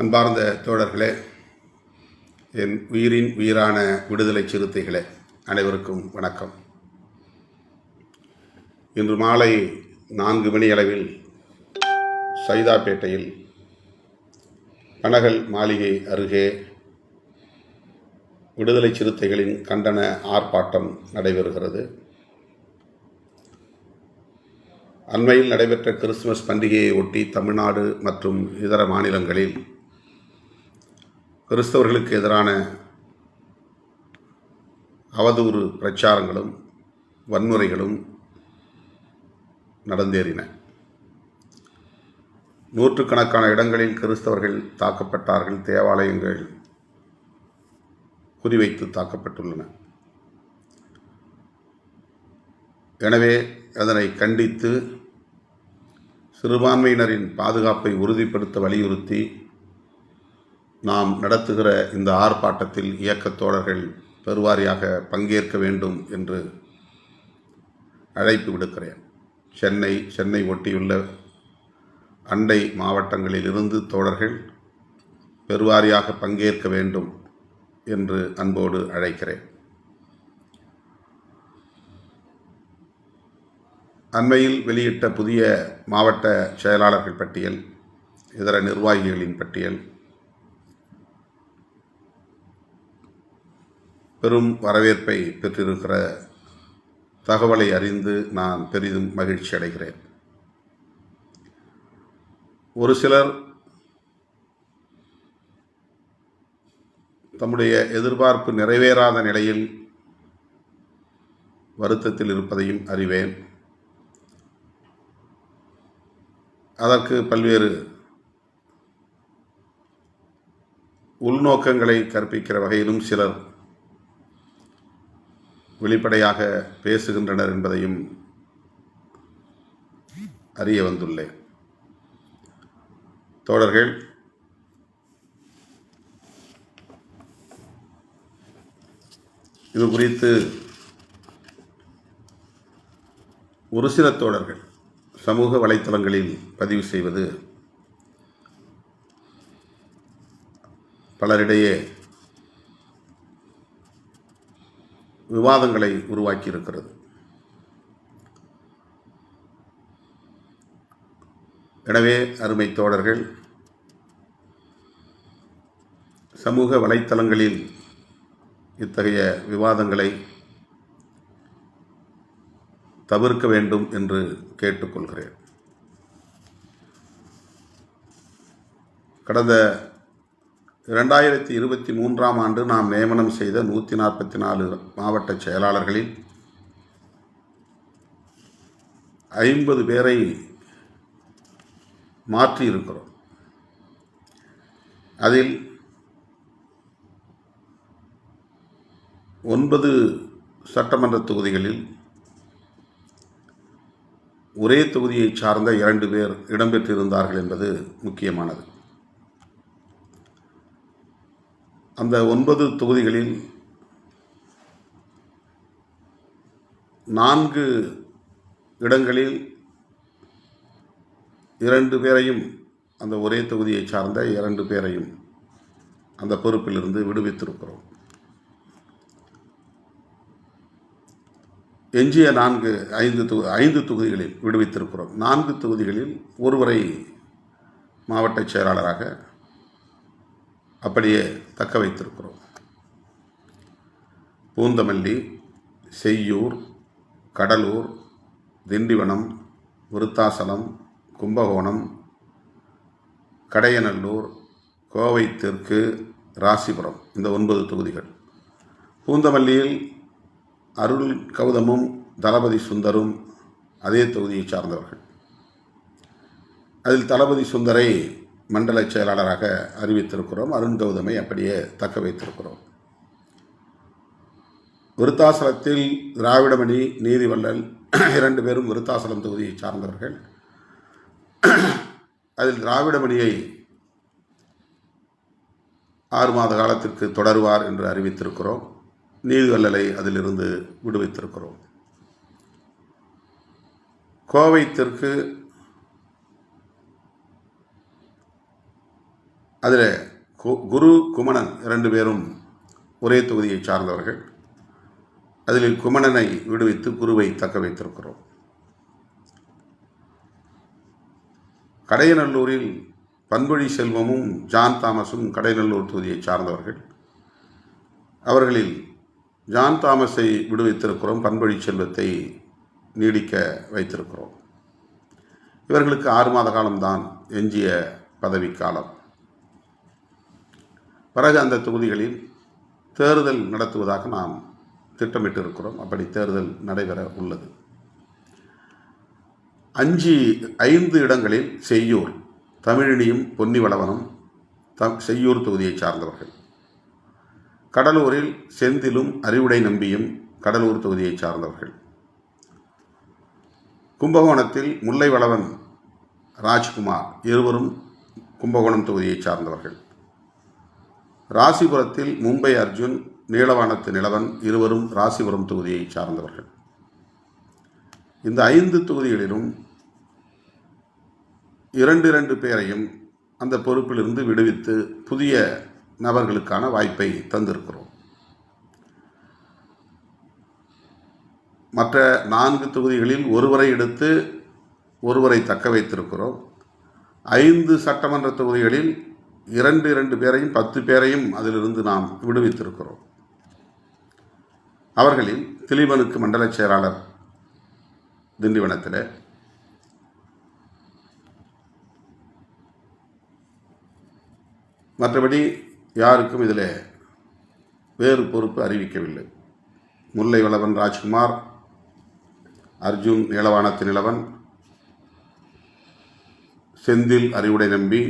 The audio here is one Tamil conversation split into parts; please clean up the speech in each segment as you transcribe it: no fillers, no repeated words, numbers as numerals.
அன்பார்ந்த தோழர்களே, என் உயிரின் உயிரான விடுதலை சிறுத்தைகளே, அனைவருக்கும் வணக்கம். இன்று மாலை 4 மணி அளவில் சைதாப்பேட்டையில் பனகல் மாளிகை அருகே விடுதலை சிறுத்தைகளின் கண்டன ஆர்ப்பாட்டம் நடைபெறுகிறது. அண்மையில் நடைபெற்ற கிறிஸ்துமஸ் பண்டிகையை ஒட்டி தமிழ்நாடு மற்றும் இதர மாநிலங்களில் கிறிஸ்தவர்களுக்கு எதிரான அவதூறு பிரச்சாரங்களும் வன்முறைகளும் நடந்தேறின. நூற்றுக்கணக்கான இடங்களில் கிறிஸ்தவர்கள் தாக்கப்பட்டார்கள். தேவாலயங்கள் குறிவைத்து தாக்கப்பட்டுள்ளன. எனவே அதனை கண்டித்து சிறுபான்மையினரின் பாதுகாப்பை உறுதிப்படுத்த வலியுறுத்தி நாம் நடத்துகிற இந்த ஆர்ப்பாட்டத்தில் இயக்கத் தோழர்கள் பெருவாரியாக பங்கேற்க வேண்டும் என்று அழைப்பு விடுக்கிறேன். சென்னை ஒட்டியுள்ள அண்டை மாவட்டங்களில் இருந்து தோழர்கள் பெருவாரியாக பங்கேற்க வேண்டும் என்று அன்போடு அழைக்கிறேன். அண்மையில் வெளியிட்ட புதிய மாவட்ட செயலாளர்கள் பட்டியல், இதர நிர்வாகிகளின் பட்டியல் பெரும் வரவேற்பை பெற்றிருக்கிற தகவலை அறிந்து நான் பெரிதும் மகிழ்ச்சி அடைகிறேன். ஒரு சிலர் தம்முடைய எதிர்பார்ப்பு நிறைவேறாத நிலையில் வருத்தத்தில் இருப்பதையும் அறிவேன். அதற்கு பல்வேறு உள்நோக்கங்களை கற்பிக்கிற வகையிலும் சிலர் வெளிப்படையாக பேசுகின்றனர் என்பதையும் அறிய வந்துள்ளேன். தோழர்கள், இது குறித்து ஒரு சில தோழர்கள் சமூக வலைத்தளங்களில் பதிவு செய்வது பலரிடையே விவாதங்களை உருவாக்கி இருக்கிறது. எனவே அருமை தோழர்கள், சமூக வலைத்தளங்களில் இத்தகைய விவாதங்களை தவிர்க்க வேண்டும் என்று கேட்டுக்கொள்கிறேன். கடந்த 2023ஆம் ஆண்டு நாம் நியமனம் செய்த 144 மாவட்ட செயலாளர்களில் 50 பேரை மாற்றி இருக்கிறோம். அதில் 9 சட்டமன்ற தொகுதிகளில் ஒரே தொகுதியை சார்ந்த 2 பேர் இடம்பெற்றிருந்தார்கள் என்பது முக்கியமானது. அந்த 9 தொகுதிகளில் 4 இடங்களில் 2 பேரையும், அந்த ஒரே தொகுதியை சார்ந்த 2 பேரையும் அந்த பொறுப்பிலிருந்து விடுவித்திருக்கிறோம். எஞ்சிய 5 தொகுதிகளில் விடுவித்திருக்கிறோம். 4 தொகுதிகளில் ஒருவரை மாவட்ட செயலாளராக அப்படியே தக்க வைத்திருக்கிறோம். பூந்தமல்லி, செய்யூர், கடலூர், திண்டிவனம், விருத்தாசலம், கும்பகோணம், கடையநல்லூர், கோவை தெற்கு, ராசிபுரம், இந்த 9 தொகுதிகள். பூந்தமல்லியில் அருள் கௌதமும் தளபதி சுந்தரும் அதே தொகுதியை சார்ந்தவர்கள். அதில் தளபதி சுந்தரை மண்டல செயலாளராக அறிவித்திருக்கிறோம். அருண் கௌதமை அப்படியே தக்க வைத்திருக்கிறோம். விருத்தாசலத்தில் திராவிடமணி, நீதிவள்ளல் 2 பேரும் விருத்தாசலம் தொகுதியை சார்ந்தவர்கள். அதில் திராவிடமணியை 6 மாத காலத்திற்கு தொடருவார் என்று அறிவித்திருக்கிறோம். நீதிவள்ளலை அதிலிருந்து விடுவித்திருக்கிறோம். கோவை தெற்கு அதில் குரு குமணன் 2 பேரும் ஒரே தொகுதியை சார்ந்தவர்கள். அதில் குமணனை விடுவித்து குருவை தக்க வைத்திருக்கிறோம். கடையநல்லூரில் பண்பொழி செல்வமும் ஜான் தாமஸும் கடையநல்லூர் தொகுதியை சார்ந்தவர்கள். அவர்களில் ஜான் தாமஸை விடுவித்திருக்கிறோம், பண்பொழி செல்வத்தை நீடிக்க வைத்திருக்கிறோம். இவர்களுக்கு 6 மாத காலம்தான் எஞ்சிய பதவிக்காலம். பிறகு அந்த தொகுதிகளில் தேர்தல் நடத்துவதாக நாம் திட்டமிட்டிருக்கிறோம். அப்படி தேர்தல் நடைபெற உள்ளது. 5 இடங்களில் செய்யூர், தமிழினியும் பொன்னிவளவனும் செய்யூர் தொகுதியை சார்ந்தவர்கள். கடலூரில் செந்திலும் அறிவுடை நம்பியும் கடலூர் தொகுதியை சார்ந்தவர்கள். கும்பகோணத்தில் முல்லைவளவன் ராஜ்குமார் இருவரும் கும்பகோணம் தொகுதியை சார்ந்தவர்கள். ராசிபுரத்தில் மும்பை அர்ஜுன் நீலவானத்து நிலவன் இருவரும் ராசிபுரம் தொகுதியை சார்ந்தவர்கள். இந்த 5 தொகுதிகளிலும் 2 பேரையும் அந்த பொறுப்பிலிருந்து விடுவித்து புதிய நபர்களுக்கான வாய்ப்பை தந்திருக்கிறோம். மற்ற 4 தொகுதிகளில் ஒருவரை எடுத்து ஒருவரை தக்க வைத்திருக்கிறோம். 5 சட்டமன்ற தொகுதிகளில் 2 பேரையும் 10 பேரையும் அதிலிருந்து நாம் விடுவித்திருக்கிறோம். அவர்களில் திலீபனுக்கு மண்டல செயலாளர் திண்டிவனத்தில், மற்றபடி யாருக்கும் இதில் வேறு பொறுப்பு அறிவிக்கவில்லை. முல்லைவளவன் ராஜ்குமார், அர்ஜுன் நீலவானத்து நிலவன், செந்தில் அறிவுடை நம்பி,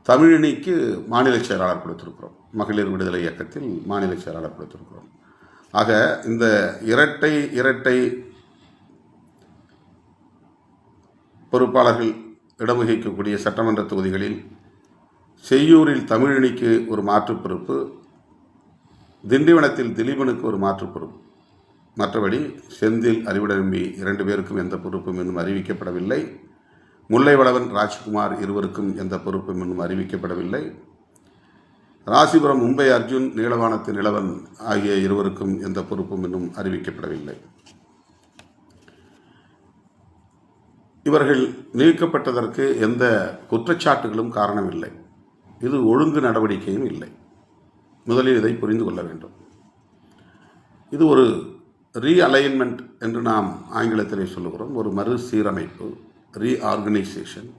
தமிழினிக்கு மாநில செயலாளர் கொடுத்திருக்கிறோம். மகளிர் விடுதலை இயக்கத்தில் மாநில செயலாளர் கொடுத்திருக்கிறோம். ஆக இந்த இரட்டை பொறுப்பாளர்கள் இடம் வகிக்கக்கூடிய சட்டமன்ற தொகுதிகளில் செய்யூரில் தமிழினிக்கு ஒரு மாற்று பொறுப்பு, திண்டிவனத்தில் திலீபனுக்கு ஒரு மாற்று பொறுப்பு. மற்றபடி செந்தில் அறிவுடை நம்பி 2 பேருக்கும் எந்த பொறுப்பும் இன்னும் அறிவிக்கப்படவில்லை. முல்லைவளவன் ராஜ்குமார் இருவருக்கும் எந்த பொறுப்பும் இன்னும் அறிவிக்கப்படவில்லை. ராசிபுரம் மும்பை அர்ஜுன் நீலவானத்து நிலவன் ஆகிய இருவருக்கும் எந்த பொறுப்பும் இன்னும் அறிவிக்கப்படவில்லை. இவர்கள் நீக்கப்பட்டதற்கு எந்த குற்றச்சாட்டுகளும் காரணமில்லை. இது ஒழுங்கு நடவடிக்கையும் இல்லை. முதலில் இதை புரிந்து கொள்ள வேண்டும். இது ஒரு ரீஅலைன்மெண்ட் என்று நாம் ஆங்கிலத்திலே சொல்லுகிறோம். ஒரு மறுசீரமைப்பு, ரீஆர்கனைசேஷன்.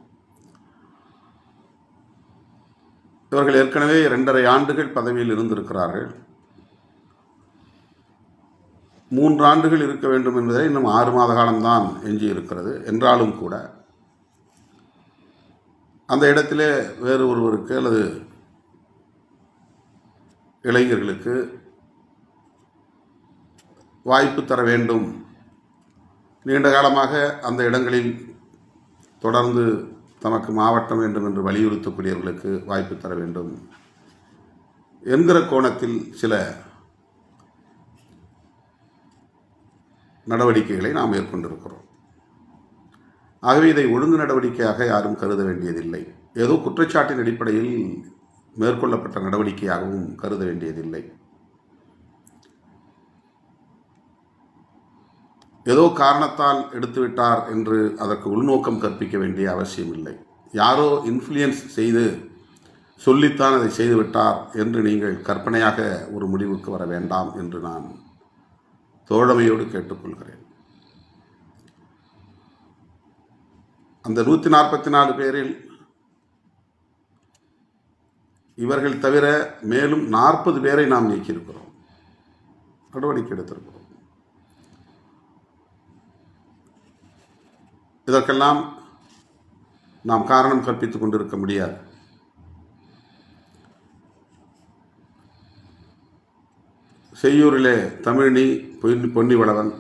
இவர்கள் ஏற்கனவே 2.5 ஆண்டுகள் பதவியில் இருந்திருக்கிறார்கள். 3 ஆண்டுகள் இருக்க வேண்டும் என்பதை இன்னும் 6 மாத காலம்தான் எஞ்சி இருக்கிறது. என்றாலும் கூட அந்த இடத்திலே வேறு ஒருவருக்கு அல்லது இளைஞர்களுக்கு வாய்ப்பு தர வேண்டும். நீண்ட காலமாக அந்த இடங்களில் தொடர்ந்து தமக்கு மாவட்டம் வேண்டும் என்று வலியுறுத்தக்கூடியவர்களுக்கு வாய்ப்பு தர வேண்டும் என்கிற கோணத்தில் சில நடவடிக்கைகளை நாம் மேற்கொண்டிருக்கிறோம். ஆகவே இதை ஒழுங்கு நடவடிக்கையாக யாரும் கருத வேண்டியதில்லை. ஏதோ குற்றச்சாட்டின் அடிப்படையில் மேற்கொள்ளப்பட்ட நடவடிக்கையாகவும் கருத வேண்டியதில்லை. ஏதோ காரணத்தால் எடுத்துவிட்டார் என்று அதற்கு உள்நோக்கம் கற்பிக்க வேண்டிய அவசியம் இல்லை. யாரோ இன்ஃப்ளூயன்ஸ் செய்து சொல்லித்தான் அதை செய்துவிட்டார் என்று நீங்கள் கற்பனையாக ஒரு முடிவுக்கு வர வேண்டாம் என்று நான் தோழமையோடு கேட்டுக்கொள்கிறேன். அந்த 144 பேரில் இவர்கள் தவிர மேலும் 40 பேரை நாம் நீக்கியிருக்கிறோம், நடவடிக்கை எடுத்திருக்கிறோம். இதற்கெல்லாம் நாம் காரணம் கற்பித்துக் கொண்டிருக்க முடியாது. செய்யூரிலே தமிழினி, பொன்னிவளவன்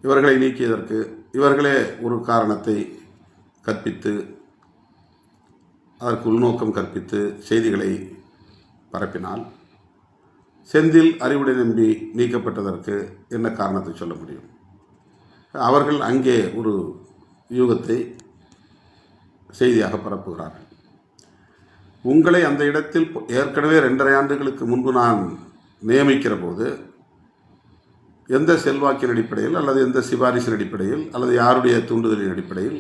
இவர்களை நீக்கியதற்கு இவர்களே ஒரு காரணத்தை கற்பித்து அதற்கு உள்நோக்கம் கற்பித்து செய்திகளை பரப்பினால், செந்தில் அறிவுடை நம்பி நீக்கப்பட்டதற்கு என்ன காரணத்தை சொல்ல முடியும்? அவர்கள் அங்கே ஒரு யூகத்தை செய்தியாக பரப்புகிறார்கள். உங்களை அந்த இடத்தில் ஏற்கனவே 2.5 ஆண்டுகளுக்கு முன்பு நான் நியமிக்கிற போது எந்த செல்வாக்கின் அடிப்படையில் அல்லது எந்த சிபாரிசின் அடிப்படையில் அல்லது யாருடைய தூண்டுதலின் அடிப்படையில்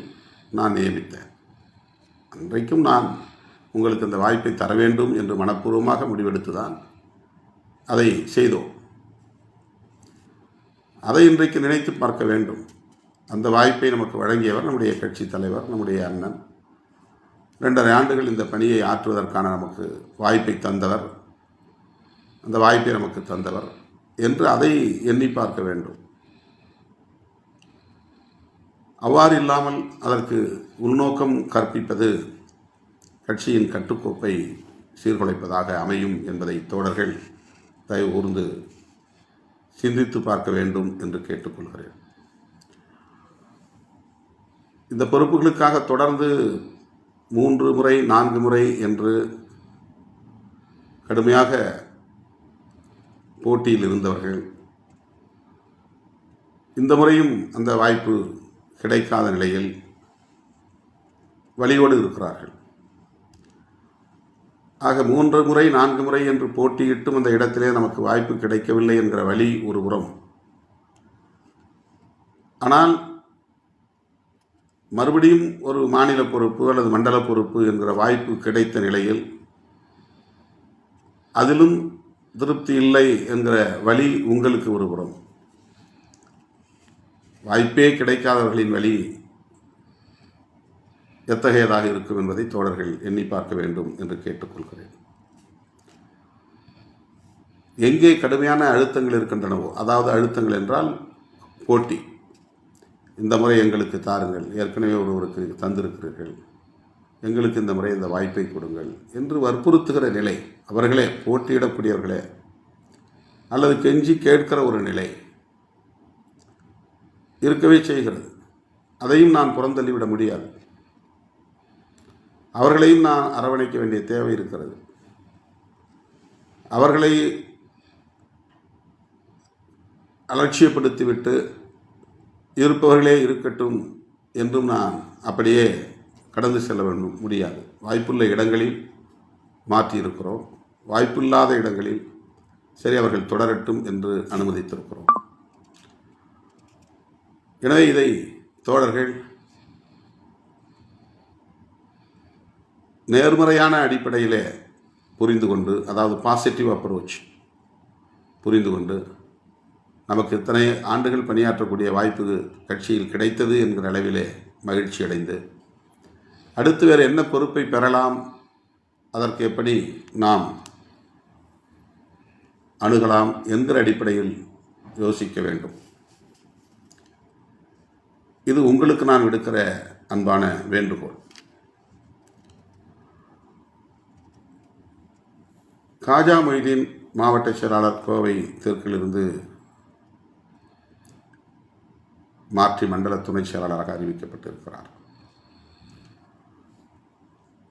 நான் நியமித்தேன். அன்றைக்கும் நான் உங்களுக்கு அந்த வாய்ப்பை தர வேண்டும் என்று மனப்பூர்வமாக முடிவெடுத்து தான் அதை செய்தோம். அதை இன்றைக்கு நினைத்து பார்க்க வேண்டும். அந்த வாய்ப்பை நமக்கு வழங்கியவர் நம்முடைய கட்சி தலைவர், நம்முடைய அண்ணன். 2.5 ஆண்டுகள் இந்த பணியை ஆற்றுவதற்கான நமக்கு வாய்ப்பை தந்தவர், அந்த வாய்ப்பை நமக்கு தந்தவர் என்று அதை எண்ணி பார்க்க வேண்டும். அவ்வாறு இல்லாமல் அதற்கு உள்நோக்கம் கற்பிப்பது கட்சியின் கட்டுக்கோப்பை சீர்குலைப்பதாக அமையும் என்பதை தோழர்கள் தயவு கூர்ந்து சிந்தித்து பார்க்க வேண்டும் என்று கேட்டுக்கொள்கிறேன். இந்த பொறுப்புகளுக்காக தொடர்ந்து 3 முறை 4 முறை என்று கடுமையாக போட்டியில் இருந்தவர்கள் இந்த முறையும் அந்த வாய்ப்பு கிடைக்காத நிலையில் வலியோடு இருக்கிறார்கள். ஆக 3 முறை 4 முறை என்று போட்டியிட்டும் அந்த இடத்திலே நமக்கு வாய்ப்பு கிடைக்கவில்லை என்கிற வலி ஒரு புறம். ஆனால் மறுபடியும் ஒரு மாநில பொறுப்பு அல்லது மண்டல பொறுப்பு என்கிற வாய்ப்பு கிடைத்த நிலையில் அதிலும் திருப்தி இல்லை என்கிற வலி உங்களுக்கு ஒரு புறம். வாய்ப்பே கிடைக்காதவர்களின் வலி எத்தகையதாக இருக்கும் என்பதை தோழர்கள் எண்ணி பார்க்க வேண்டும் என்று கேட்டுக்கொள்கிறேன். எங்கே கடுமையான அழுத்தங்கள் இருக்கின்றனவோ, அதாவது அழுத்தங்கள் என்றால் போட்டி, இந்த முறை எங்களுக்கு தாருங்கள், ஏற்கனவே ஒருவருக்கு தந்திருக்கிறீர்கள், எங்களுக்கு இந்த முறை இந்த வாய்ப்பை கொடுங்கள் என்று வற்புறுத்துகிற நிலை, அவர்களே போட்டியிடக்கூடியவர்களே அல்லது கெஞ்சி கேட்கிற ஒரு நிலை இருக்கவே செய்கிறது. அதையும் நான் புறந்தள்ளிவிட முடியாது. அவர்களையும் நான் அரவணைக்க வேண்டிய தேவை இருக்கிறது. அவர்களை அலட்சியப்படுத்திவிட்டு இருப்பவர்களே இருக்கட்டும் என்றும் நான் அப்படியே கடந்து செல்ல வேண்டும் முடியாது. வாய்ப்புள்ள இடங்களில் மாற்றியிருக்கிறோம், வாய்ப்பில்லாத இடங்களில் சரி அவர்கள் தொடரட்டும் என்று அனுமதித்திருக்கிறோம். எனவே இதை தோழர்கள் நேர்மறையான அடிப்படையிலே புரிந்து கொண்டு, அதாவது பாசிட்டிவ் அப்ரோச் புரிந்து கொண்டு, நமக்கு இத்தனை ஆண்டுகள் பணியாற்றக்கூடிய வாய்ப்பு கட்சியில் கிடைத்தது என்கிற அளவிலே மகிழ்ச்சி அடைந்து, அடுத்து வேறு என்ன பொறுப்பை பெறலாம், அதற்கு எப்படி நாம் அணுகலாம் என்கிற அடிப்படையில் யோசிக்க வேண்டும். இது உங்களுக்கு நான் விடுக்கிற அன்பான வேண்டுகோள். காஜா மொய்தீன் மாவட்ட செயலாளர், கோவை தெற்கிலிருந்து மாற்றி மண்டல துணை செயலாளராக அறிவிக்கப்பட்டிருக்கிறார்.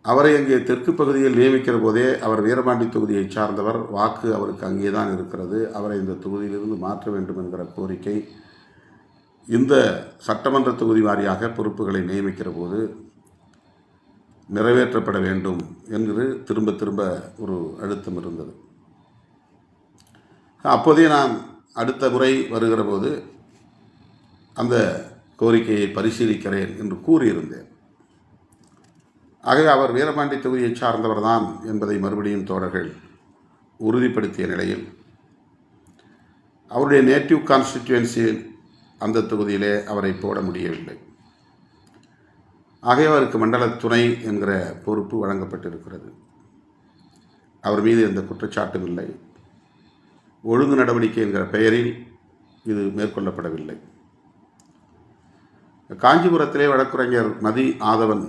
அவரை அங்கே தெற்கு பகுதியில் நியமிக்கிற போதே அவர் வீரபாண்டி தொகுதியை சார்ந்தவர், வாக்கு அவருக்கு அங்கேதான் இருக்கிறது, அவரை இந்த தொகுதியிலிருந்து மாற்ற வேண்டும் என்கிற கோரிக்கை இந்த சட்டமன்ற தொகுதி வாரியாக பொறுப்புகளை நியமிக்கிற போது நிறைவேற்றப்பட வேண்டும் என்று திரும்ப திரும்ப ஒரு அழுத்தம் இருந்தது. அப்போதே நான் அடுத்த முறை வருகிற போது அந்த கோரிக்கையை பரிசீலிக்கிறேன் என்று கூறியிருந்தேன். ஆகவே அவர் வீரபாண்டி தொகுதியை சார்ந்தவர் தான் என்பதை மறுபடியும் தோழர்கள் உறுதிப்படுத்திய நிலையில் அவருடைய நேட்டிவ் கான்ஸ்டிடியூவன்சியில் அந்த தொகுதியிலே அவரை போட முடியவில்லை. ஆகவே அவருக்கு மண்டல துணை என்கிற பொறுப்பு வழங்கப்பட்டிருக்கிறது. அவர் மீது எந்த குற்றச்சாட்டும் இல்லை. ஒழுங்கு நடவடிக்கை என்கிற பெயரில் இது மேற்கொள்ளப்படவில்லை. காஞ்சிபுரத்திலே வழக்குரைஞர் மதி ஆதவன்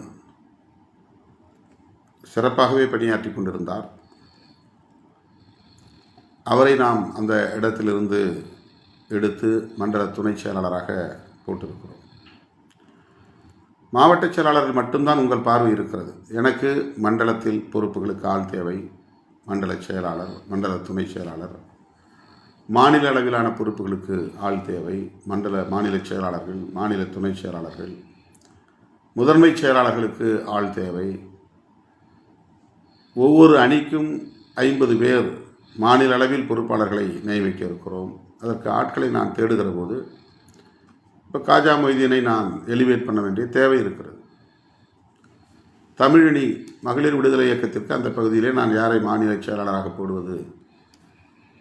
சிறப்பாகவே பணியாற்றி கொண்டிருந்தார். அவரை நாம் அந்த இடத்திலிருந்து எடுத்து மண்டல துணை செயலாளராக போட்டிருக்கிறோம். மாவட்ட செயலாளர்கள் மட்டும்தான் உங்கள் பார்வை இருக்கிறது. எனக்கு மண்டலத்தில் பொறுப்புகளுக்கு ஆள் தேவை. மண்டல செயலாளர், மண்டல துணை செயலாளர், மாநில அளவிலான பொறுப்புகளுக்கு ஆள் தேவை. மாநில செயலாளர்கள், மாநில துணை செயலாளர்கள், முதன்மைச் செயலாளர்களுக்கு ஆள் தேவை. ஒவ்வொரு அணிக்கும் 50 பேர் மாநில அளவில் பொறுப்பாளர்களை நியமிக்க இருக்கிறோம். அதற்கு ஆட்களை நான் தேடுகிற போது இப்போ காஜா மொய்தீனை நான் எலிவேட் பண்ண வேண்டிய தேவை இருக்கிறது. தமிழினி மகளிர் விடுதலை இயக்கத்திற்கு அந்த பகுதியிலே நான் யாரை மாநில செயலாளராக போடுவது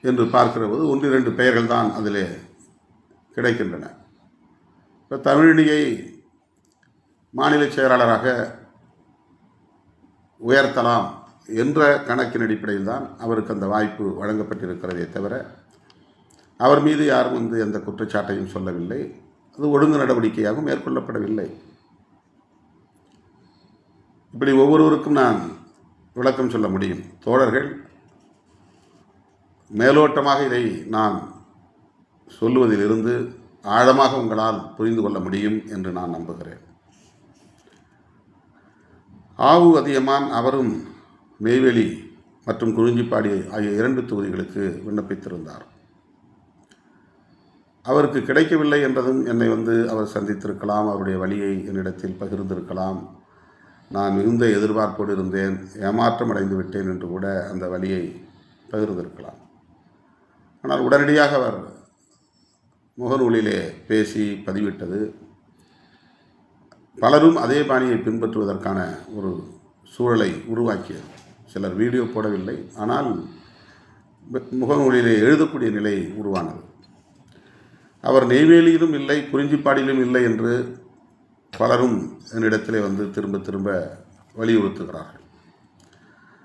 என்று பார்க்கிற போது 1-2 பெயர்கள் தான் அதில் கிடைக்கின்றன. இப்போ தமிழினியை மாநில செயலாளராக உயர்த்தலாம் என்ற கணக்கின் அடிப்படையில் தான் அவருக்கு அந்த வாய்ப்பு வழங்கப்பட்டிருக்கிறதே தவிர அவர் மீது யாரும் எந்த குற்றச்சாட்டையும் சொல்லவில்லை. அது ஒழுங்கு நடவடிக்கையாகவும் மேற்கொள்ளப்படவில்லை. இப்படி ஒவ்வொருவருக்கும் நான் விளக்கம் சொல்ல முடியும். தோழர்கள், மேலோட்டமாக இதை நான் சொல்லுவதிலிருந்து ஆழமாக உங்களால் புரிந்து கொள்ள முடியும் என்று நான் நம்புகிறேன். ஆவு அதியமான் அவரும் நெய்வேலி மற்றும் குறிஞ்சிப்பாடி ஆகிய 2 தொகுதிகளுக்கு விண்ணப்பித்திருந்தார். அவருக்கு கிடைக்கவில்லை என்றதும் என்னை அவர் சந்தித்திருக்கலாம், அவருடைய வழியை என்னிடத்தில் பகிர்ந்திருக்கலாம். நான் மிகுந்த எதிர்பார்ப்போடு இருந்தேன், ஏமாற்றம் அடைந்து விட்டேன் என்று கூட அந்த வழியை பகிர்ந்திருக்கலாம். ஆனால் உடனடியாக அவர் முகநூலிலே பேசி பதிவிட்டது பலரும் அதே பாணியை பின்பற்றுவதற்கான ஒரு சூழலை உருவாக்கியது. சிலர் வீடியோ போடவில்லை, ஆனால் முகநூலிலே எழுதக்கூடிய நிலை உருவானது. அவர் நெய்வேலியிலும் இல்லை, குறிஞ்சிப்பாடியிலும் இல்லை என்று பலரும் என்னிடத்திலே திரும்ப திரும்ப வலியுறுத்துகிறார்கள்.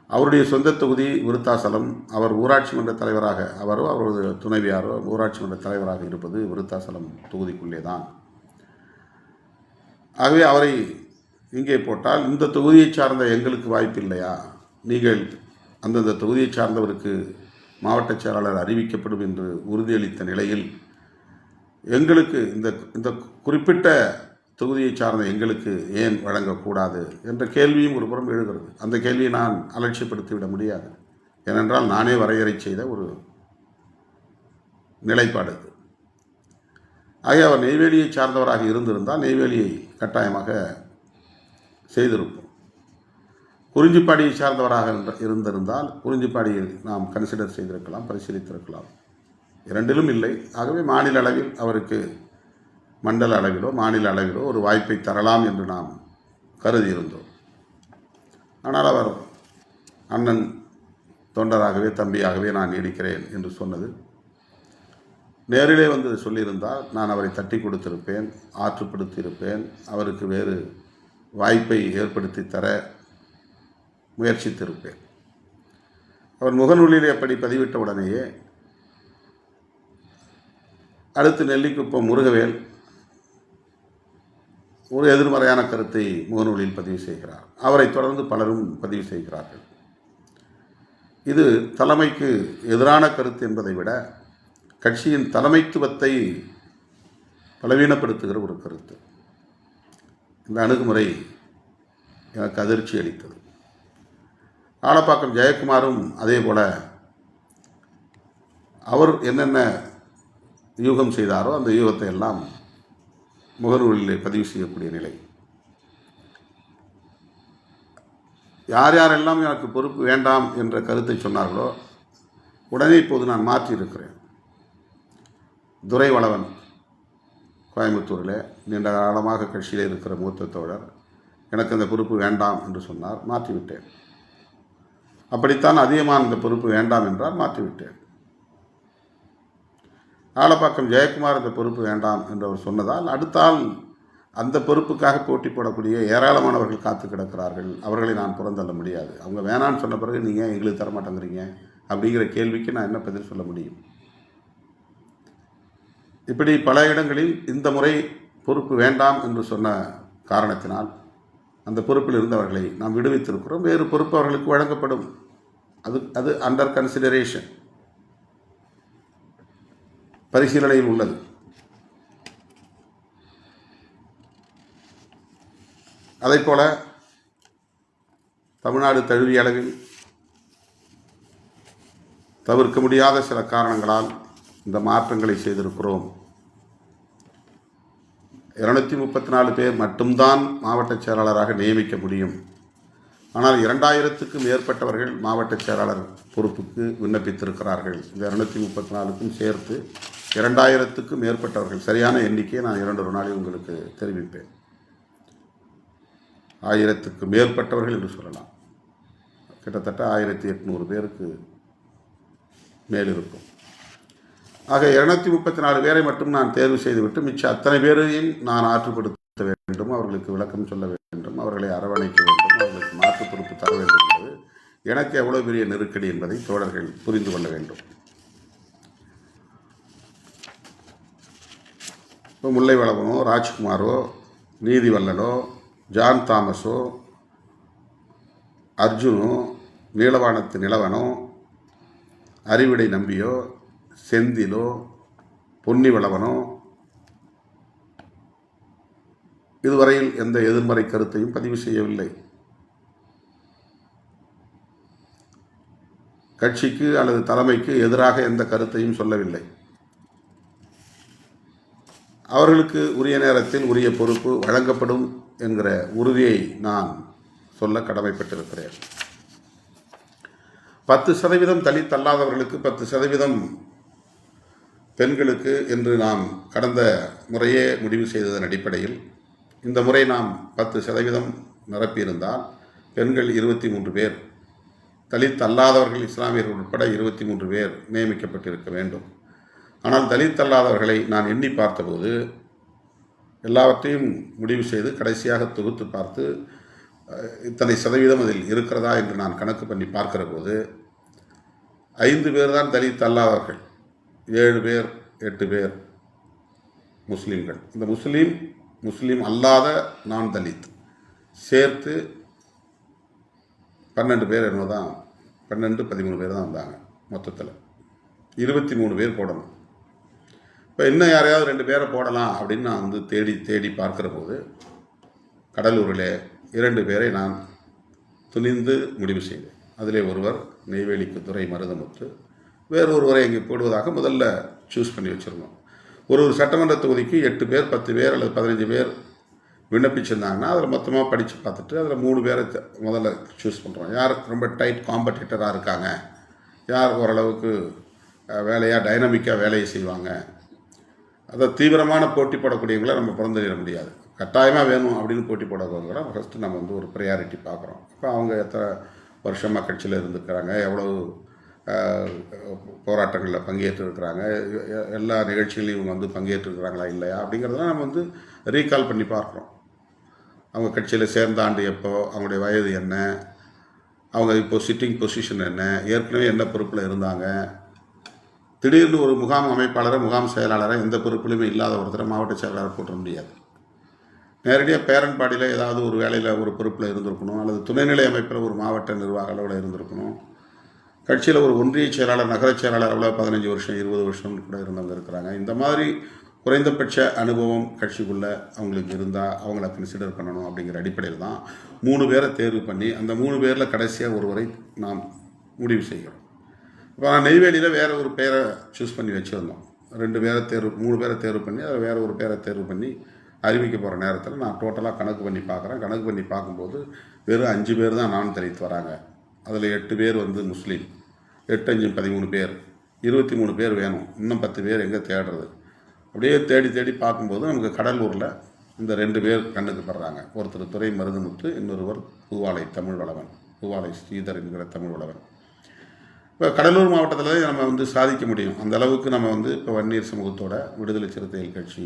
அவருடைய சொந்த தொகுதி விருத்தாசலம். அவர் ஊராட்சி மன்ற தலைவராக, அவரோ அவரது துணைவியாரோ ஊராட்சி மன்ற தலைவராக இருப்பது விருத்தாசலம் தொகுதிக்குள்ளே தான். ஆகவே அவரை இங்கே போட்டால் இந்த தொகுதியை சார்ந்த எங்களுக்கு வாய்ப்பு இல்லையா? நீங்கள் அந்தந்த தொகுதியை சார்ந்தவருக்கு மாவட்ட செயலாளர் அறிவிக்கப்படும் என்று உறுதியளித்த நிலையில் எங்களுக்கு இந்த குறிப்பிட்ட தொகுதியை சார்ந்த எங்களுக்கு ஏன் வழங்கக்கூடாது என்ற கேள்வியும் ஒரு புறம் எழுகிறது. அந்த கேள்வியை நான் அலட்சியப்படுத்திவிட முடியாது. ஏனென்றால் நானே வரையறை செய்த ஒரு நிலைப்பாடு அது. ஆகிய அவர் நெய்வேலியை சார்ந்தவராக இருந்திருந்தால் நெய்வேலியை கட்டாயமாக செய்திருப்போம். குறிஞ்சிப்பாடியை சார்ந்தவராக இருந்திருந்தால் குறிஞ்சிப்பாடியில் நாம் கன்சிடர் செய்திருக்கலாம், பரிசீலித்திருக்கலாம். இரண்டிலும் இல்லை. ஆகவே மாநில அளவில் அவருக்கு மண்டல அளவிலோ மாநில அளவிலோ ஒரு வாய்ப்பை தரலாம் என்று நாம் கருதியிருந்தோம். ஆனால் அவர் அண்ணன் தொண்டராகவே தம்பியாகவே நான் நீடிக்கிறேன் என்று சொன்னது. நேரிலே சொல்லியிருந்தால் நான் அவரை தட்டி கொடுத்திருப்பேன், ஆற்றுப்படுத்தியிருப்பேன், அவருக்கு வேறு வாய்ப்பை ஏற்படுத்தி தர முயற்சித்திருப்பேன். அவர் முகநூலிலே அப்படி பதிவிட்ட உடனேயே அடுத்து நெல்லிக்குப்பம் முருகவேல் ஒரு எதிர்மறையான கருத்தை முகநூலில் பதிவு செய்கிறார். அவரை தொடர்ந்து பலரும் பதிவு செய்கிறார்கள். இது தலைமைக்கு எதிரான கருத்து என்பதை விட கட்சியின் தலைமைத்துவத்தை பலவீனப்படுத்துகிற ஒரு கருத்து. இந்த அணுகுமுறை எனக்கு அதிர்ச்சி அளித்தது. ஆலப்பாக்கம் ஜெயக்குமாரும் அதே போல அவர் என்னென்ன யூகம் செய்தாரோ அந்த யூகத்தை எல்லாம் முகநூலிலே பதிவு செய்யக்கூடிய நிலை. யார் யாரெல்லாம் எனக்கு பொறுப்பு வேண்டாம் என்ற கருத்தை சொன்னார்களோ உடனே இப்போது நான் மாற்றியிருக்கிறேன். துரைவளவன் கோயம்புத்தூரில் நீண்ட காலமாக கட்சியில் இருக்கிற மூத்த தோழர் எனக்கு அந்த பொறுப்பு வேண்டாம் என்று சொன்னார், மாற்றிவிட்டேன். அப்படித்தான் அதியமான் இந்த பொறுப்பு வேண்டாம் என்றால் மாற்றிவிட்டேன். ஆலப்பாக்கம் ஜெயக்குமார் இந்த பொறுப்பு வேண்டாம் என்று அவர் சொன்னதால் அடுத்த ஆள் அந்த பொறுப்புக்காக போட்டி போடக்கூடிய ஏராளமானவர்கள் காத்து கிடக்கிறார்கள். அவர்களை நான் புறந்தள்ள முடியாது. அவங்க வேணான்னு சொன்ன பிறகு நீங்கள் எங்களுக்கு தரமாட்டேங்கிறீங்க அப்படிங்கிற கேள்விக்கு நான் என்ன பதில் சொல்ல முடியும்? இப்படி பல இடங்களில் இந்த முறை பொறுப்பு வேண்டாம் என்று சொன்ன காரணத்தினால் அந்த பொறுப்பில் இருந்தவர்களை நாம் விடுவித்திருக்கிறோம். வேறு பொறுப்பு அவர்களுக்கு வழங்கப்படும். அது அண்டர் கன்சிடரேஷன், பரிசீலனையில் உள்ளது. அதைப்போல தமிழ்நாடு தழுவிய அளவில் தவிர்க்க முடியாத சில காரணங்களால் இந்த மாற்றங்களை செய்திருக்கிறோம். 234 பேர் மட்டும்தான் மாவட்ட செயலாளராக நியமிக்க முடியும். ஆனால் 2000க்கும் மேற்பட்டவர்கள் மாவட்ட செயலாளர் பொறுப்புக்கு விண்ணப்பித்திருக்கிறார்கள். இந்த 234க்கும் சேர்த்து 2000க்கும் மேற்பட்டவர்கள். சரியான எண்ணிக்கையை நான் 2 நாளில் உங்களுக்கு தெரிவிப்பேன். 1000க்கு மேற்பட்டவர்கள் என்று சொல்லலாம். கிட்டத்தட்ட 1800 பேருக்கு மேல் இருக்கும். ஆக 234 பேரை மட்டும் நான் தேர்வு செய்துவிட்டு மிச்ச அத்தனை பேரையும் நான் ஆற்றுப்படுத்த வேண்டும், அவர்களுக்கு விளக்கம் சொல்ல வேண்டும், அவர்களை அரவணைக்க வேண்டும், அவர்களுக்கு மாற்று பொறுப்பு தர வேண்டும் என்பது எனக்கு எவ்வளவு பெரிய நெருக்கடி என்பதை தோழர்கள் புரிந்து கொள்ள வேண்டும். இப்போ முல்லைவளவனோ, ராஜ்குமாரோ, நீதிவல்லனோ, ஜான் தாமஸோ, அர்ஜுனோ, நீலவானத்து நிலவனோ, அறிவிடை நம்பியோ, செந்திலோ, பொன்னிவளவனோ இதுவரையில் எந்த எதிர்மறை கருத்தையும் பதிவு செய்யவில்லை. கட்சிக்கு அல்லது தலைமைக்கு எதிராக எந்த கருத்தையும் சொல்லவில்லை. அவர்களுக்கு உரிய நேரத்தில் உரிய பொறுப்பு வழங்கப்படும் என்கிற உறுதியை நான் சொல்ல கடமைப்பட்டிருக்கிறேன். 10% தலித் அல்லாதவர்களுக்கு 10% பெண்களுக்கு என்று நாம் கடந்த முறையே முடிவு செய்ததன் அடிப்படையில் இந்த முறை நாம் 10% நிரப்பியிருந்தால் பெண்கள் 23 பேர், தலித் அல்லாதவர்கள் இஸ்லாமியர்கள் உட்பட 23 பேர் நியமிக்கப்பட்டிருக்க வேண்டும். ஆனால் தலித் அல்லாதவர்களை நான் எண்ணி பார்த்தபோது எல்லாவற்றையும் முடிவு செய்து கடைசியாக தொகுத்து பார்த்து இத்தனை சதவீதம் அதில் இருக்கிறதா என்று நான் கணக்கு பண்ணி பார்க்கிற போது 5 பேர் தான் தலித் அல்லாதவர்கள், 7 பேர் 8 பேர் முஸ்லீம்கள். இந்த முஸ்லீம் அல்லாத நான் தலித் சேர்த்து 12 பேர் என்னதான் 13 பேர் தான் வந்தாங்க. மொத்தத்தில் 23 பேர் போடணும். இப்போ இன்னும் யாரையாவது 2 பேரை போடலாம் அப்படின்னு நான் வந்து தேடி பார்க்கிற போது கடலூரில் 2 பேரை நான் துணிந்து முடிவு செய்தேன். அதிலே ஒருவர் நெய்வேலிக்கு துறை மருதமுத்து, வேறு ஒருவரை இங்கே போடுவதாக முதல்ல சூஸ் பண்ணி வச்சுருந்தோம். ஒரு சட்டமன்ற தொகுதிக்கு 8 பேர் 10 பேர் அல்லது 15 பேர் விண்ணப்பிச்சிருந்தாங்கன்னா அதில் மொத்தமாக படித்து பார்த்துட்டு அதில் 3 பேரை முதல்ல சூஸ் பண்ணுறோம். யார் ரொம்ப டைட் காம்படிட்டராக இருக்காங்க, யார் ஓரளவுக்கு வேலையாக டைனமிக்காக வேலையை செய்வாங்க, அதை தீவிரமான போட்டி போடக்கூடியவங்களை நம்ம பிறந்திட முடியாது. கட்டாயமாக வேணும் அப்படின்னு போட்டி போடக்கூடியவங்கள ஃபஸ்ட்டு நம்ம வந்து ஒரு ப்ரையாரிட்டி பார்க்குறோம். அப்போ அவங்க எத்தனை வருஷமாக கட்சியில் இருந்துக்கிறாங்க, எவ்வளவு போராட்டங்களில் பங்கேற்றிருக்கிறாங்க, எல்லா நிகழ்ச்சிகளையும் இவங்க வந்து பங்கேற்றிருக்கிறாங்களா இல்லையா அப்படிங்கிறதெல்லாம் நம்ம வந்து ரீகால் பண்ணி பார்க்குறோம். அவங்க கட்சியில் சேர்ந்த ஆண்டு எப்போ, அவங்களுடைய வயது என்ன, அவங்க இப்போ சிட்டிங் பொசிஷன் என்ன, ஏற்கனவே என்ன பொறுப்பில் இருந்தாங்க. திடீர்னு ஒரு முகாம் அமைப்பாளரை, முகாம் செயலாளரை எந்த பொறுப்பிலுமே இல்லாத ஒருத்தரை மாவட்ட செயலாளர் போட்ட முடியாது. நேரடியாக பேரன் பாடியில் ஏதாவது ஒரு வேலையில் ஒரு பொறுப்பில் இருந்திருக்கணும், அல்லது துணைநிலை அமைப்பில் ஒரு மாவட்ட நிர்வாக அளவில் இருந்திருக்கணும். கட்சியில் ஒரு ஒன்றிய செயலாளர், நகர செயலாளர் அளவில் 15 வருஷம் 20 வருஷம் கூட இருந்தவங்க இருக்கிறாங்க. இந்த மாதிரி குறைந்தபட்ச அனுபவம் கட்சிக்குள்ளே அவங்களுக்கு இருந்தால் அவங்கள கன்சிடர் பண்ணணும் அப்படிங்கிற அடிப்படையில் தான் 3 பேரை தேர்வு பண்ணி அந்த 3 பேரில் கடைசியாக ஒருவரை நாம் முடிவு செய்கிறோம். இப்போ நான் நெய்வேலியில் வேறு ஒரு பேரை சூஸ் பண்ணி வச்சுருந்தோம். 3 பேரை தேர்வு பண்ணி அதில் வேறு ஒரு பேரை தேர்வு பண்ணி அறிவிக்க போகிற நேரத்தில் நான் டோட்டலாக கணக்கு பண்ணி பார்க்குறேன். கணக்கு பண்ணி பார்க்கும்போது வெறும் 5 பேர் தான் நான் தலித் வராங்க. அதில் 8 பேர் வந்து முஸ்லீம், 8 5 13 பேர், 23 பேர் வேணும். இன்னும் 10 பேர் எங்கே தேடுறது? அப்படியே தேடி பார்க்கும்போது நமக்கு கடலூரில் இந்த 2 பேர் கண்ணுக்கு படுறாங்க. ஒருத்தர் துறை மருதமுத்து, இன்னொருவர் பூவாலை தமிழ்வளவன், பூவாலை ஸ்ரீதர் என்கிற தமிழ்வளவன். இப்போ கடலூர் மாவட்டத்தில் நம்ம வந்து சாதிக்க முடியும். அந்த அளவுக்கு நம்ம வந்து இப்போ வன்னியர் சமூகத்தோட விடுதலை சிறுத்தைகள் கட்சி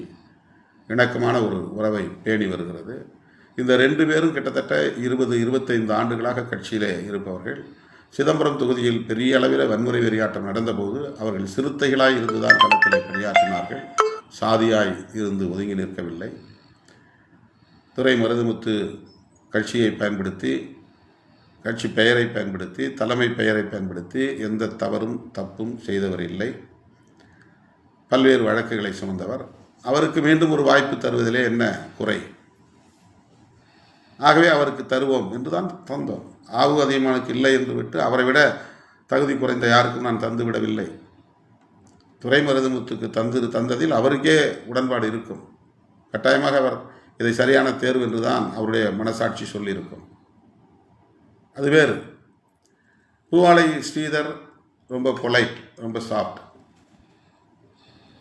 இணக்கமான ஒரு உறவை பேணி வருகிறது. இந்த 2 பேரும் கிட்டத்தட்ட 20-25 ஆண்டுகளாக கட்சியிலே இருப்பவர்கள். சிதம்பரம் தொகுதியில் பெரிய அளவில் வன்முறை வெறியாட்டம் நடந்தபோது அவர்கள் சிறுத்தைகளாய் இருந்துதான் களத்தில் பணியாற்றினார்கள், சாதியாய் இருந்து ஒதுங்கி நிற்கவில்லை. துறை மருதமுத்து கட்சியை பயன்படுத்தி, கட்சி பெயரை பயன்படுத்தி, தலைமை பெயரை பயன்படுத்தி எந்த தப்பும் செய்தவர் இல்லை. பல்வேறு வழக்குகளை சுமந்தவர். அவருக்கு மீண்டும் ஒரு வாய்ப்பு தருவதிலே என்ன குறை? ஆகவே அவருக்கு தருவோம் என்று தான் தந்தோம். ஆவு அதிகமானுக்கு இல்லை என்று விட்டு அவரை விட தகுதி குறைந்த யாருக்கும் நான் தந்து விடவில்லை. துறை மருதமுத்துக்கு தந்ததில் அவருக்கே உடன்பாடு இருக்கும். கட்டாயமாக அவர் இதை சரியான தேர்வு என்று தான் அவருடைய மனசாட்சி சொல்லியிருக்கும். அது வேறு. பூவாலை ஸ்ரீதர் ரொம்ப பொலைட், ரொம்ப சாஃப்ட்,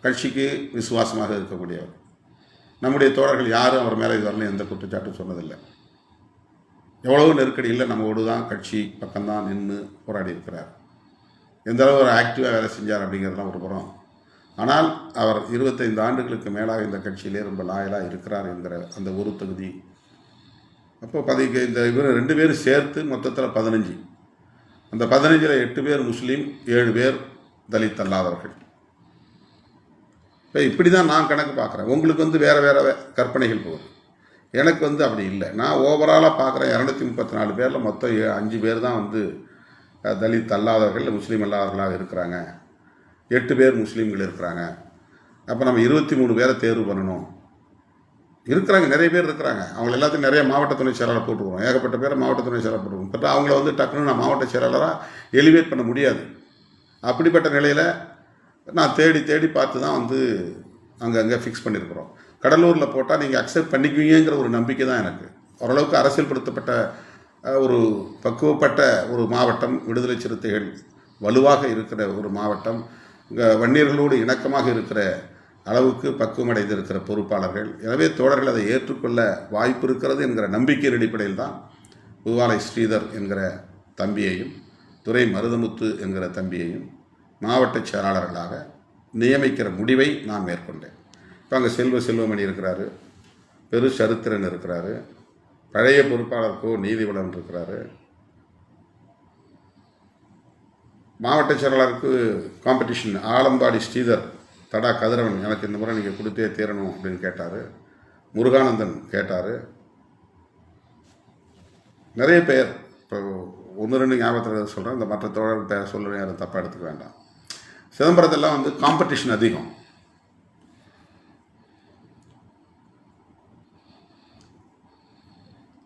கட்சிக்கு விசுவாசமாக இருக்கக்கூடியவர். நம்முடைய தோழர்கள் யாரும் அவர் மேலே இதுவரையிலும் எந்த குற்றச்சாட்டும் சொன்னதில்லை. எவ்வளவு நெருக்கடியில் நம்மோடு தான் கட்சி பக்கம்தான் நின்று போராடி இருக்கிறார். எந்த அளவு ஒரு ஆக்டிவாக வேலை செஞ்சார் அப்படிங்கிறதுலாம் ஒரு புறம். ஆனால் அவர் 25 ஆண்டுகளுக்கு மேலாக இந்த கட்சியிலே ரொம்ப லாயலாக இருக்கிறார் என்கிற அந்த ஒரு தகுதி. அப்போ இந்த இவர் 2 பேரும் சேர்த்து மொத்தத்தில் 15. அந்த 15ல் 8 பேர் முஸ்லீம், 7 பேர் தலித் அல்லாதவர்கள். இப்போ இப்படி தான் நான் கணக்கு பார்க்குறேன். உங்களுக்கு வேறு வேறு கற்பனைகள் போகுது. எனக்கு அப்படி இல்லை. நான் ஓவராலாக பார்க்குறேன். 234 பேரில் மொத்தம் 5 பேர் தான் தலித் அல்லாதவர்கள், முஸ்லீம் அல்லாதவர்களாக இருக்கிறாங்க. 8 பேர் முஸ்லீம்கள் இருக்கிறாங்க. அப்போ நம்ம 23 பேரை தேர்வு பண்ணணும். இருக்கிறாங்க, நிறைய பேர் இருக்கிறாங்க. அவங்க எல்லாத்தையும் நிறைய மாவட்ட துணை செயலாளர் போட்டுருவோம். ஏகப்பட்ட பேரை மாவட்ட துணை செயலாளர் போட்டுருவோம். பட் அவங்கள டக்குன்னு நான் மாவட்ட செயலாளராக எலிவேட் பண்ண முடியாது. அப்படிப்பட்ட நிலையில் நான் தேடி தேடி பார்த்து தான் அங்கங்கே ஃபிக்ஸ் பண்ணியிருக்கிறோம். கடலூரில் போட்டால் நீங்கள் அக்செப்ட் பண்ணிக்குவீங்கிற ஒரு நம்பிக்கை தான் எனக்கு. ஓரளவுக்கு அரசியல்படுத்தப்பட்ட ஒரு பக்குவப்பட்ட ஒரு மாவட்டம், விடுதலை சிறுத்தைகள் வலுவாக இருக்கிற ஒரு மாவட்டம், இங்கே வன்னியர்களோடு இணக்கமாக இருக்கிற அளவுக்கு பக்குவமடைந்து இருக்கிற பொறுப்பாளர்கள். எனவே தோழர்கள் அதை ஏற்றுக்கொள்ள வாய்ப்பு இருக்கிறது என்கிற நம்பிக்கையின் அடிப்படையில் தான் பூவாலை ஸ்ரீதர் என்கிற தம்பியையும் துரை மருதமுத்து என்கிற தம்பியையும் மாவட்ட செயலாளர்களாக நியமிக்கிற முடிவை நான் மேற்கொண்டேன். இப்போ அங்கே செல்வமணி இருக்கிறாரு, பெரு சரித்திரன் இருக்கிறாரு, பழைய பொறுப்பாளர் நீதிவளன் இருக்கிறாரு, மாவட்ட செயலாளருக்கு காம்படிஷன் ஆலம்பாடி ஸ்ரீதர் தடா கதிரவன் எனக்கு இந்த முறை நீங்கள் கொடுத்தே தீரணும் அப்படின்னு கேட்டார். முருகானந்தன் கேட்டார். நிறைய பேர், இப்போ 1-2 ஞாபகத்தில் சொல்கிறேன். இந்த மற்ற தோழர்கள் பேர் சொல்லுறேன், யாரும் தப்பாக எடுத்துக்க வேண்டாம். சிதம்பரத்தெல்லாம் காம்படிஷன் அதிகம்.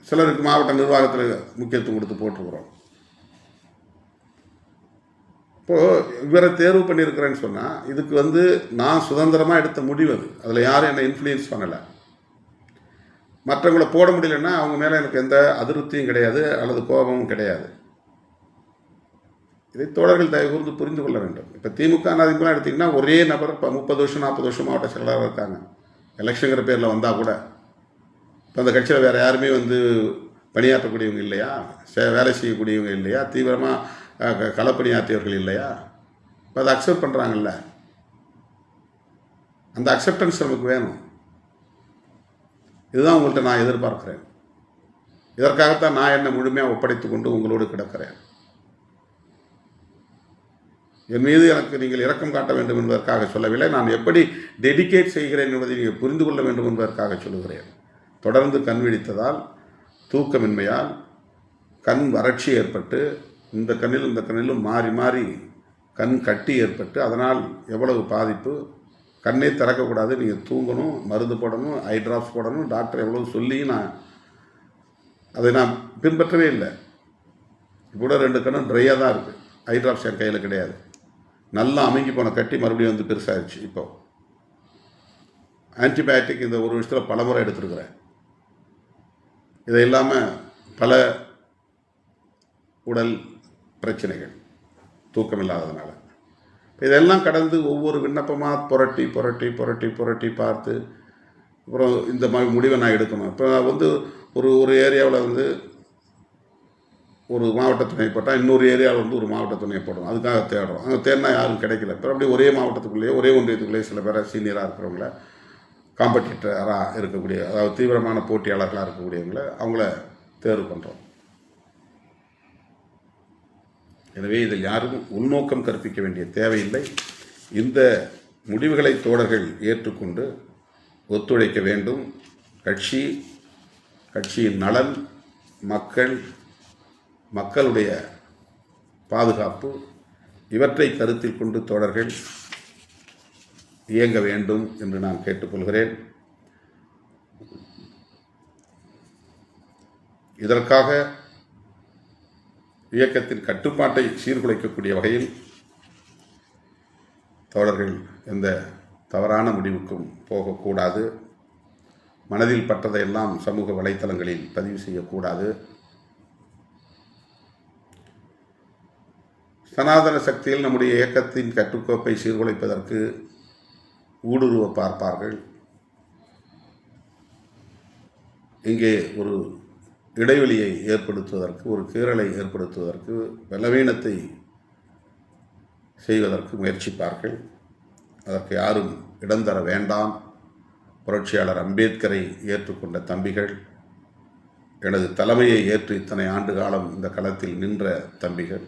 சிலருக்கு மாவட்ட நிர்வாகத்தில் முக்கியத்துவம் கொடுத்து போட்டிருக்கிறோம். இப்போது இவரை தேர்வு பண்ணியிருக்கிறேன்னு சொன்னால் இதுக்கு நான் சுதந்திரமாக எடுத்த முடிவு. அதில் யாரும் என்னை இன்ஃப்ளூயன்ஸ் பண்ணலை. மற்றவங்களை போட முடியலன்னா அவங்க மேலே எனக்கு எந்த அதிருப்தியும் கிடையாது, அல்லது கோபமும் கிடையாது. இதை தோழர்கள் தயவு கூர்ந்து புரிந்து கொள்ள வேண்டும். இப்போ திமுக அதிமுக எடுத்திங்கன்னா ஒரே நபர் இப்போ 30 வருஷம் 40 வருஷம் மாவட்ட செயலாளராக இருக்காங்க. எலெக்ஷனுங்கிற பேரில் வந்தால் கூட இப்போ அந்த கட்சியில் வேறு யாருமே பணியாற்றக்கூடியவங்க இல்லையா, வேலை செய்யக்கூடியவங்க இல்லையா, தீவிரமாக களப்பணியாற்றியவர்கள் இல்லையா? இப்போ அதை அக்செப்ட் பண்ணுறாங்கல்ல. அந்த அக்செப்டன்ஸ் நமக்கு வேணும். இதுதான் உங்கள்கிட்ட நான் எதிர்பார்க்குறேன். இதற்காகத்தான் நான் என்னை முழுமையாக ஒப்படைத்து கொண்டு உங்களோடு கிடக்கிறேன். என் மீது எனக்கு நீங்கள் இரக்கம் காட்ட வேண்டும் என்பதற்காக சொல்லவில்லை. நான் எப்படி டெடிகேட் செய்கிறேன் என்பதை நீங்கள் புரிந்து கொள்ள வேண்டும் என்பதற்காக சொல்லுகிறேன். தொடர்ந்து கண் விழித்ததால், தூக்கமின்மையால் கண் வறட்சி ஏற்பட்டு, இந்த கண்ணிலும் மாறி மாறி கண் கட்டி ஏற்பட்டு, அதனால் எவ்வளவு பாதிப்பு. கண்ணே திறக்கக்கூடாது, நீங்கள் தூங்கணும், மருந்து போடணும், ஐ ட்ராப்ஸ் போடணும், டாக்டர் எவ்வளவு சொல்லி அதை நான் பின்பற்றவே இல்லை. இப்போ கூட 2 கண்ணும் ட்ரையாக தான் இருக்குது. ஐ ட்ராப்ஸ் என் கையில் கிடையாது. நல்லா அமுங்கி போன கட்டி மறுபடியும் பெருசாகிடுச்சு. இப்போ ஆன்டிபயோட்டிக் இந்த 1 வருஷத்தில் பல முறை எடுத்துருக்கிறேன். இதை இல்லாமல் பல உடல் பிரச்சனைகள், தூக்கம் இல்லாததுனால. இதெல்லாம் கடந்து ஒவ்வொரு விண்ணப்பமாக புரட்டி புரட்டி புரட்டி புரட்டி பார்த்து அப்புறம் இந்த மாதிரி முடிவை நான் எடுக்கணும். இப்போ ஒரு ஏரியாவில் ஒரு மாவட்ட துணை போட்டால் இன்னொரு ஏரியாவில் ஒரு மாவட்ட துணையை போடணும். அதுக்காக தேடுறோம். அங்கே தேடினா யாரும் கிடைக்கல. இப்போ அப்படியே ஒரே மாவட்டத்துக்குள்ளேயே ஒரே ஒன்றியத்துக்குள்ளேயே சில பேரை சீனியராக இருக்கிறவங்கள, காம்படிட்டராக இருக்கக்கூடிய, அதாவது தீவிரமான போட்டியாளர்களாக இருக்கக்கூடியவங்களை அவங்கள தேர்வு பண்ணுறோம். எனவே இதில் யாரும் உள்நோக்கம் கற்பிக்க வேண்டிய தேவையில்லை. இந்த முடிவுகளை தோழர்கள் ஏற்றுக்கொண்டு ஒத்துழைக்க வேண்டும். கட்சியின் நலன், மக்களுடைய பாதுகாப்பு, இவற்றை கருத்தில் கொண்டு தோழர்கள் இயங்க வேண்டும் என்று நான் கேட்டுக்கொள்கிறேன். இதற்காக இயக்கத்தின் கட்டுப்பாட்டை சீர்குலைக்கக்கூடிய வகையில் தோழர்கள் எந்த தவறான முடிவுக்கும் போகக்கூடாது. மனதில் பட்டதையெல்லாம் சமூக வலைத்தளங்களில் பதிவு செய்யக்கூடாது. சனாதன சக்தியில் நம்முடைய இயக்கத்தின் கட்டுக்கோப்பை சீர்குலைப்பதற்கு ஊடுருவ பார்ப்பார்கள். இங்கே ஒரு இடைவெளியை ஏற்படுத்துவதற்கு, ஒரு கீறலை ஏற்படுத்துவதற்கு, பலவீனத்தை செய்வதற்கு முயற்சிப்பார்கள். அதற்கு யாரும் இடம் தர வேண்டாம். புரட்சியாளர் அம்பேத்கரை ஏற்றுக்கொண்ட தம்பிகள், எனது தலைமையை ஏற்று இத்தனை ஆண்டு காலம் இந்த களத்தில் நின்ற தம்பிகள்,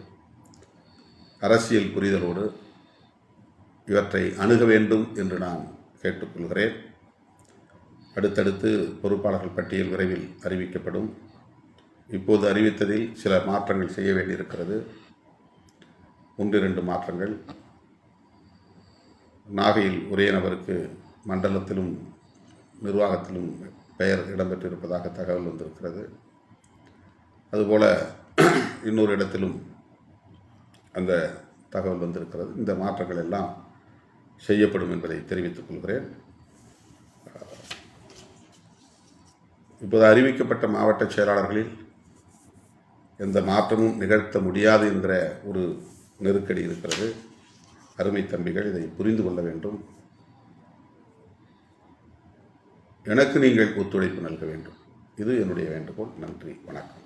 அரசியல் புரிதலோடு இவற்றை அணுக வேண்டும் என்று நான் கேட்டுக்கொள்கிறேன். அடுத்தடுத்து பொறுப்பாளர்கள் பட்டியல் விரைவில் அறிவிக்கப்படும். இப்போது அறிவித்ததில் சில மாற்றங்கள் செய்ய வேண்டியிருக்கிறது. 1-2 மாற்றங்கள். நாகையில் ஒரே நபருக்கு மண்டலத்திலும் நிர்வாகத்திலும் பெயர் இடம்பெற்றிருப்பதாக தகவல் வந்திருக்கிறது. அதுபோல் இன்னொரு இடத்திலும் அந்த தகவல் வந்திருக்கிறது. இந்த மாற்றங்கள் எல்லாம் செய்யப்படும் என்பதை தெரிவித்துக் கொள்கிறேன். இப்போது அறிவிக்கப்பட்ட மாவட்ட செயலாளர்களில் எந்த மாற்றமும் நிகழ்த்த முடியாது என்கிற ஒரு நெருக்கடி இருக்கிறது. அருமை தம்பிகள், இதை புரிந்து கொள்ள வேண்டும். எனக்கு நீங்கள் ஒத்துழைப்பு நல்க வேண்டும். இது என்னுடைய வேண்டுகோள். நன்றி, வணக்கம்.